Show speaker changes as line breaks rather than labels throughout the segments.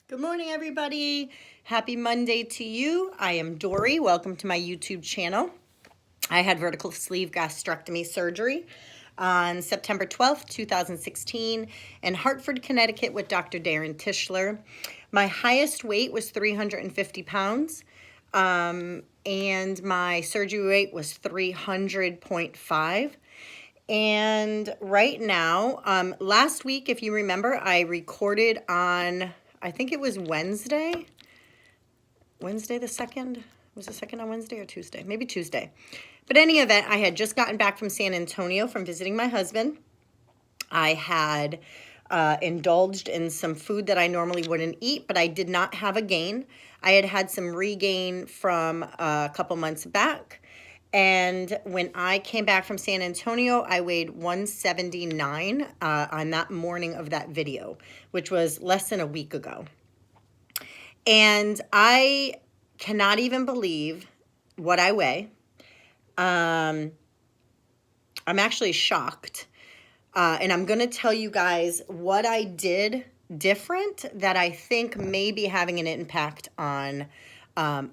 Good morning, everybody. Happy Monday to you. I am Dory. Welcome to my YouTube channel. I had vertical sleeve gastrectomy surgery on September 12th, 2016 in Hartford, Connecticut with Dr. Darren Tischler. My highest weight was 350 pounds, and my surgery weight was 300.5. And right now, last week, if you remember, I recorded on, I think it was Wednesday the 2nd. Was the 2nd on Wednesday or Tuesday? Maybe Tuesday. But in any event, I had just gotten back from San Antonio from visiting my husband. I had indulged in some food that I normally wouldn't eat, but I did not have a gain. I had had some regain from a couple months back. And when I came back from San Antonio, I weighed 179 on that morning of that video, which was less than a week ago. And I cannot even believe what I weigh. I'm actually shocked. And I'm going to tell you guys what I did different that I think may be having an impact on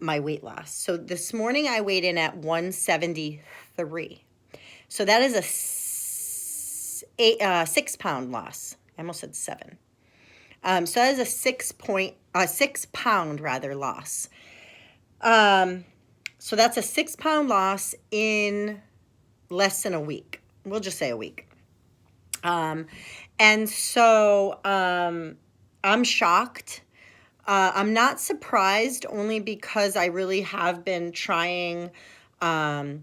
my weight loss. So this morning I weighed in at 173. So that is a 6-pound loss. I almost said 7. So that is a 6-pound rather loss. So that's a 6-pound loss in less than a week. We'll just say a week. And so I'm shocked. I'm not surprised, only because I really have been trying hard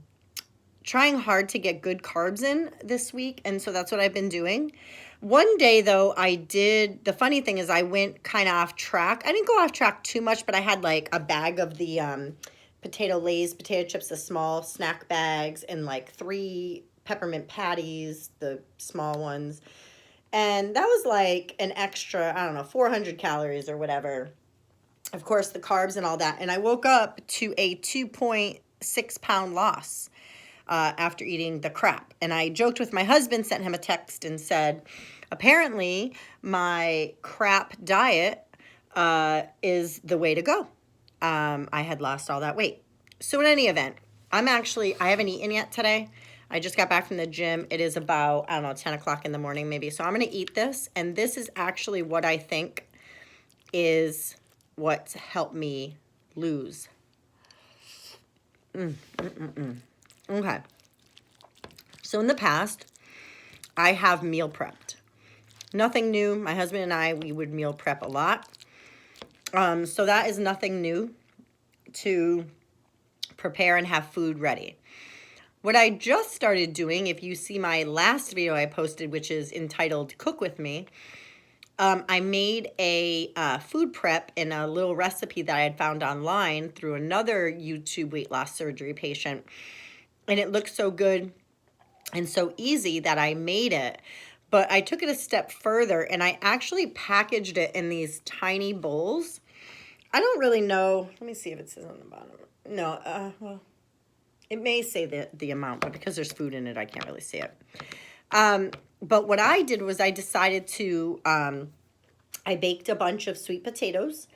to get good carbs in this week, and so that's what I've been doing. One day, though, the funny thing is I went kind of off track. I didn't go off track too much, but I had like a bag of the potato Lay's potato chips, the small snack bags, and like 3 peppermint patties, the small ones. And that was like an extra, I don't know, 400 calories or whatever. Of course, the carbs and all that. And I woke up to a 2.6-pound loss after eating the crap. And I joked with my husband, sent him a text and said, apparently my crap diet is the way to go. I had lost all that weight. So in any event, I haven't eaten yet today. I just got back from the gym. It is about, 10 o'clock in the morning maybe. So I'm going to eat this. And this is actually what I think is what's helped me lose. Okay. So in the past, I have meal prepped. Nothing new. My husband and I, we would meal prep a lot. So that is nothing new to prepare and have food ready. What I just started doing, if you see my last video I posted, which is entitled Cook With Me, I made a food prep in a little recipe that I had found online through another YouTube weight loss surgery patient. And it looked so good and so easy that I made it. But I took it a step further and I actually packaged it in these tiny bowls. I don't really know. Let me see if it says on the bottom. No, well, it may say the amount, but because there's food in it, I can't really see it. But what I did was I decided to, I baked a bunch of sweet potatoes,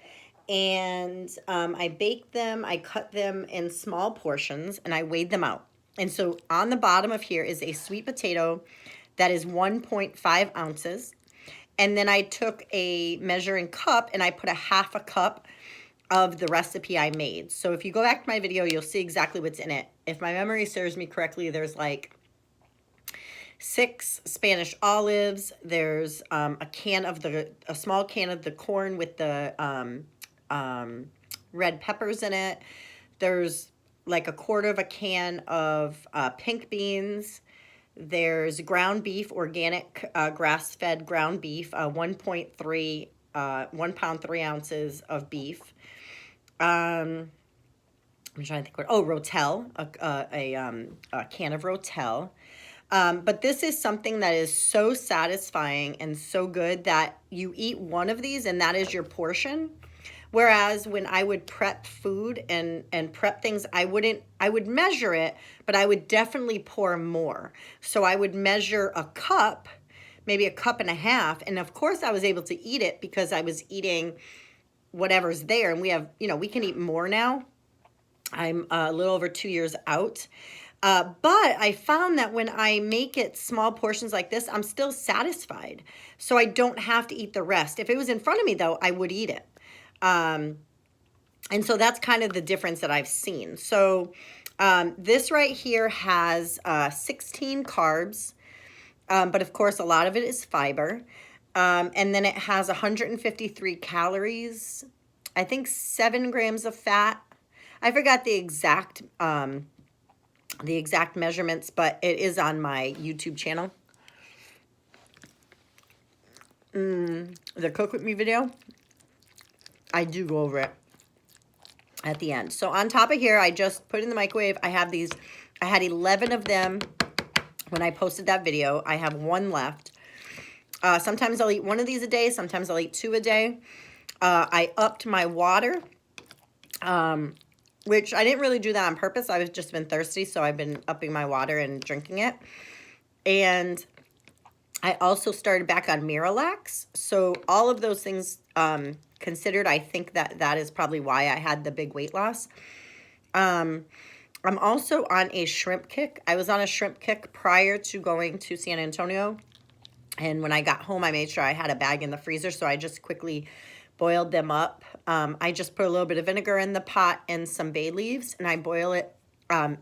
and I baked them, I cut them in small portions, and I weighed them out. And so on the bottom of here is a sweet potato that is 1.5 ounces. And then I took a measuring cup and I put a half a cup of the recipe I made. So if you go back to my video, you'll see exactly what's in it. If my memory serves me correctly, there's like 6 Spanish olives. There's a small can of the corn with the red peppers in it. There's like a quarter of a can of pink beans. There's ground beef, organic grass-fed ground beef, 1.3, 1 pound, 3 ounces of beef. I'm trying to think Rotel, a can of Rotel. But this is something that is so satisfying and so good that you eat one of these and that is your portion. Whereas when I would prep food and prep things, I would measure it, but I would definitely pour more. So I would measure a cup, maybe a cup and a half. And of course I was able to eat it because I was eating whatever's there. And we have, you know, we can eat more now. I'm a little over 2 years out. But I found that when I make it small portions like this, I'm still satisfied. So I don't have to eat the rest. If it was in front of me, though, I would eat it. And so that's kind of the difference that I've seen. So this right here has 16 carbs, but of course a lot of it is fiber. And then it has 153 calories, I think 7 grams of fat. I forgot the exact measurements, but it is on my YouTube channel. The Cook With Me video, I do go over it at the end. So on top of here, I just put in the microwave. I have these, I had 11 of them when I posted that video. I have 1 left. Sometimes I'll eat 1 of these a day. Sometimes I'll eat 2 a day. I upped my water, which I didn't really do that on purpose. I've just been thirsty, so I've been upping my water and drinking it. And I also started back on Miralax. So all of those things considered, I think that is probably why I had the big weight loss. I'm also on a shrimp kick. I was on a shrimp kick prior to going to San Antonio. And when I got home, I made sure I had a bag in the freezer. So I just quickly boiled them up. I just put a little bit of vinegar in the pot and some bay leaves. And I boil it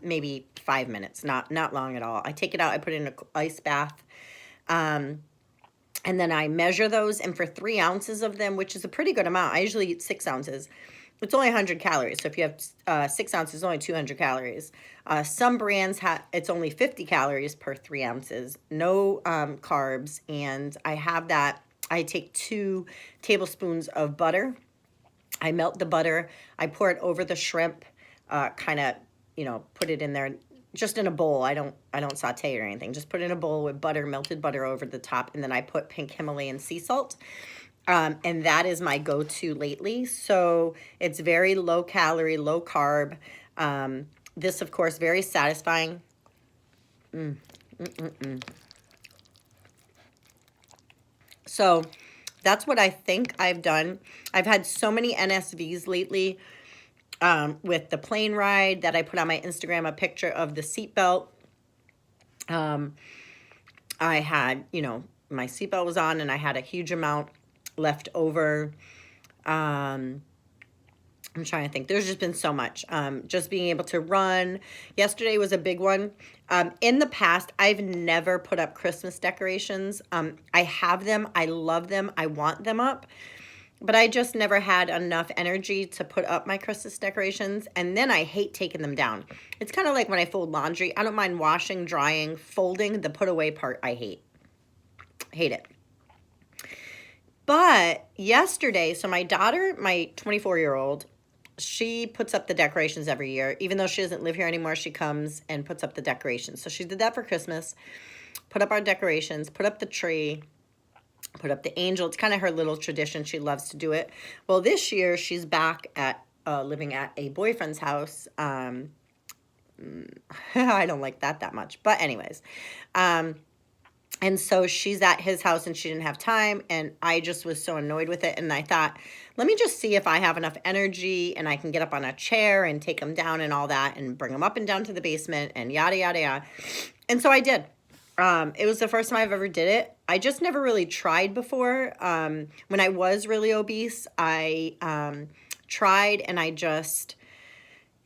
maybe 5 minutes, not long at all. I take it out. I put it in an ice bath. And then I measure those. And for 3 ounces of them, which is a pretty good amount, I usually eat 6 ounces. It's only 100 calories. So if you have 6 ounces, only 200 calories. Some brands it's only 50 calories per 3 ounces. No carbs. And I have that. I take 2 tablespoons of butter. I melt the butter. I pour it over the shrimp. Kind of, you know, put it in there. Just in a bowl. I don't saute or anything. Just put it in a bowl with butter, melted butter over the top. And then I put pink Himalayan sea salt. And that is my go-to lately. So it's very low calorie, low carb. This, of course, very satisfying. So that's what I think I've done. I've had so many NSVs lately with the plane ride that I put on my Instagram, a picture of the seatbelt. I had, you know, my seatbelt was on and I had a huge amount left over. I'm trying to think. There's just been so much. Just being able to run. Yesterday was a big one. In the past, I've never put up Christmas decorations. I have them. I love them. I want them up. But I just never had enough energy to put up my Christmas decorations. And then I hate taking them down. It's kind of like when I fold laundry. I don't mind washing, drying, folding. The put away part, I hate. Hate it. But yesterday, so my daughter, my 24-year-old, she puts up the decorations every year. Even though she doesn't live here anymore, she comes and puts up the decorations. So she did that for Christmas, put up our decorations, put up the tree, put up the angel. It's kind of her little tradition. She loves to do it. Well, this year she's back at living at a boyfriend's house. I don't like that much. But anyways, and so she's at his house and she didn't have time. And I just was so annoyed with it. And I thought, let me just see if I have enough energy and I can get up on a chair and take them down and all that and bring them up and down to the basement and yada, yada, yada. And so I did. It was the first time I've ever did it. I just never really tried before. When I was really obese, I tried and it just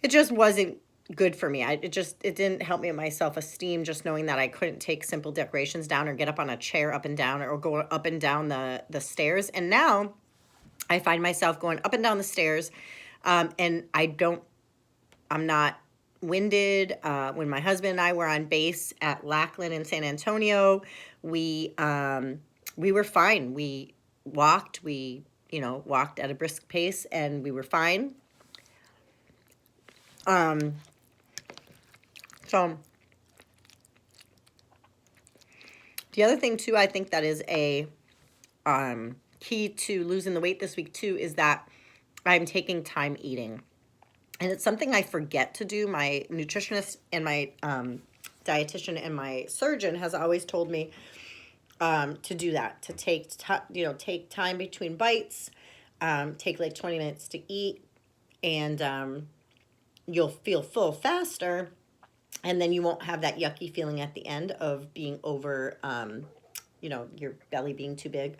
wasn't good for me. It didn't help me with my self-esteem, just knowing that I couldn't take simple decorations down or get up on a chair up and down or go up and down the stairs. And now I find myself going up and down the stairs, and I'm not winded. When my husband and I were on base at Lackland in San Antonio, we were fine. We walked at a brisk pace and we were fine. So the other thing too, I think that is a key to losing the weight this week too, is that I'm taking time eating. And it's something I forget to do. My nutritionist and my dietitian and my surgeon has always told me to do that, to take time between bites. take like 20 minutes to eat, and you'll feel full faster, and then you won't have that yucky feeling at the end of being over, your belly being too big.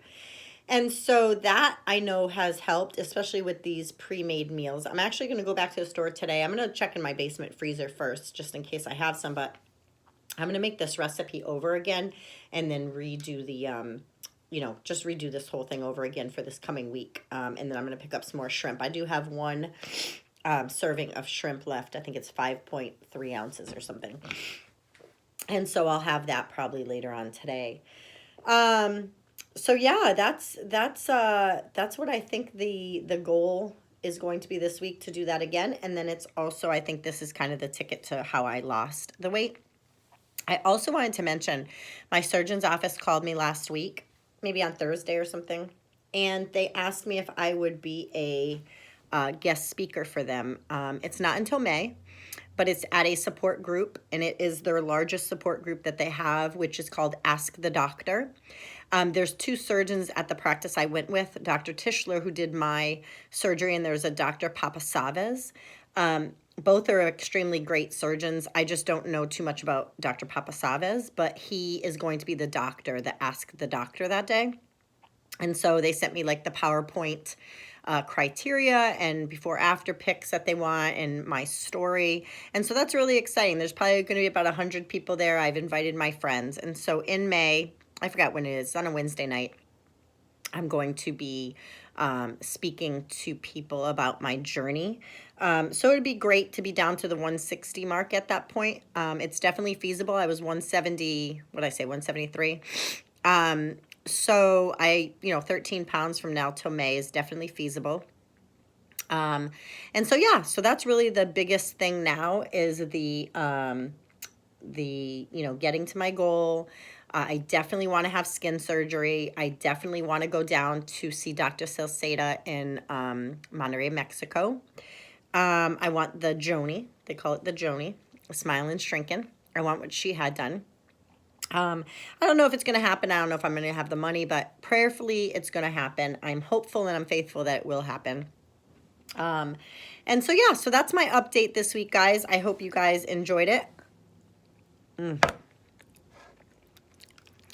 And so that I know has helped, especially with these pre-made meals. I'm actually going to go back to the store today. I'm going to check in my basement freezer first, just in case I have some, but I'm going to make this recipe over again and then redo the, just redo this whole thing over again for this coming week. And then I'm going to pick up some more shrimp. I do have one serving of shrimp left. I think it's 5.3 ounces or something. And so I'll have that probably later on today. So yeah, that's what I think the goal is going to be this week, to do that again. And then it's also, I think this is kind of the ticket to how I lost the weight. I also wanted to mention my surgeon's office called me last week, maybe on Thursday or something, and they asked me if I would be a guest speaker for them. It's not until May, but it's at a support group, and it is their largest support group that they have, which is called Ask the Doctor. There's two surgeons at the practice I went with, Dr. Tischler, who did my surgery, and there's a Dr. Papasavez. Both are extremely great surgeons. I just don't know too much about Dr. Papasavez, but he is going to be the doctor that Ask the Doctor that day. And so they sent me like the PowerPoint criteria and before after pics that they want and my story. And so that's really exciting. There's probably going to be about 100 people there. I've invited my friends. And so in May, I forgot when it is, on a Wednesday night, I'm going to be speaking to people about my journey. So it'd be great to be down to the 160 mark at that point. It's definitely feasible. I was 170, what did I say, 173. So 13 pounds from now till May is definitely feasible. And so, yeah, so that's really the biggest thing now is the getting to my goal. I definitely want to have skin surgery. I definitely want to go down to see Dr. Salceda in Monterrey, Mexico. I want the Joni. They call it the Joni, Smile and Shrinking. I want what she had done. I don't know if it's going to happen. I don't know if I'm going to have the money, but prayerfully it's going to happen. I'm hopeful and I'm faithful that it will happen. And so, yeah, so that's my update this week, guys. I hope you guys enjoyed it.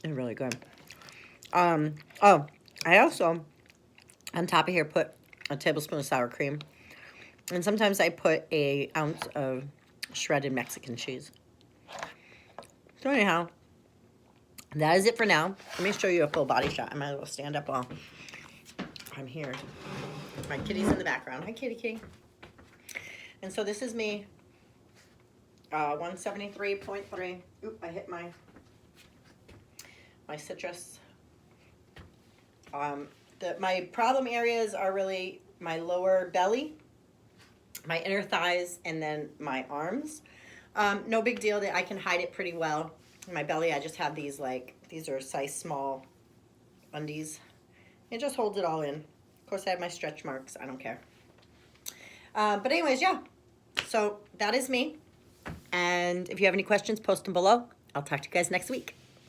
It's really good. Oh, I also, on top of here, put a tablespoon of sour cream. And sometimes I put an ounce of shredded Mexican cheese. So anyhow, that is it for now. Let me show you a full body shot. I might as well stand up while I'm here. My kitty's in the background. Hi, kitty, kitty. And so this is me, 173.3. Oop, I hit my citrus. My problem areas are really my lower belly, my inner thighs, and then my arms. No big deal. That I can hide it pretty well. My belly, I just have these these are size small undies. It just holds it all in. Of course, I have my stretch marks. I don't care. But anyways, yeah. So that is me. And if you have any questions, post them below. I'll talk to you guys next week.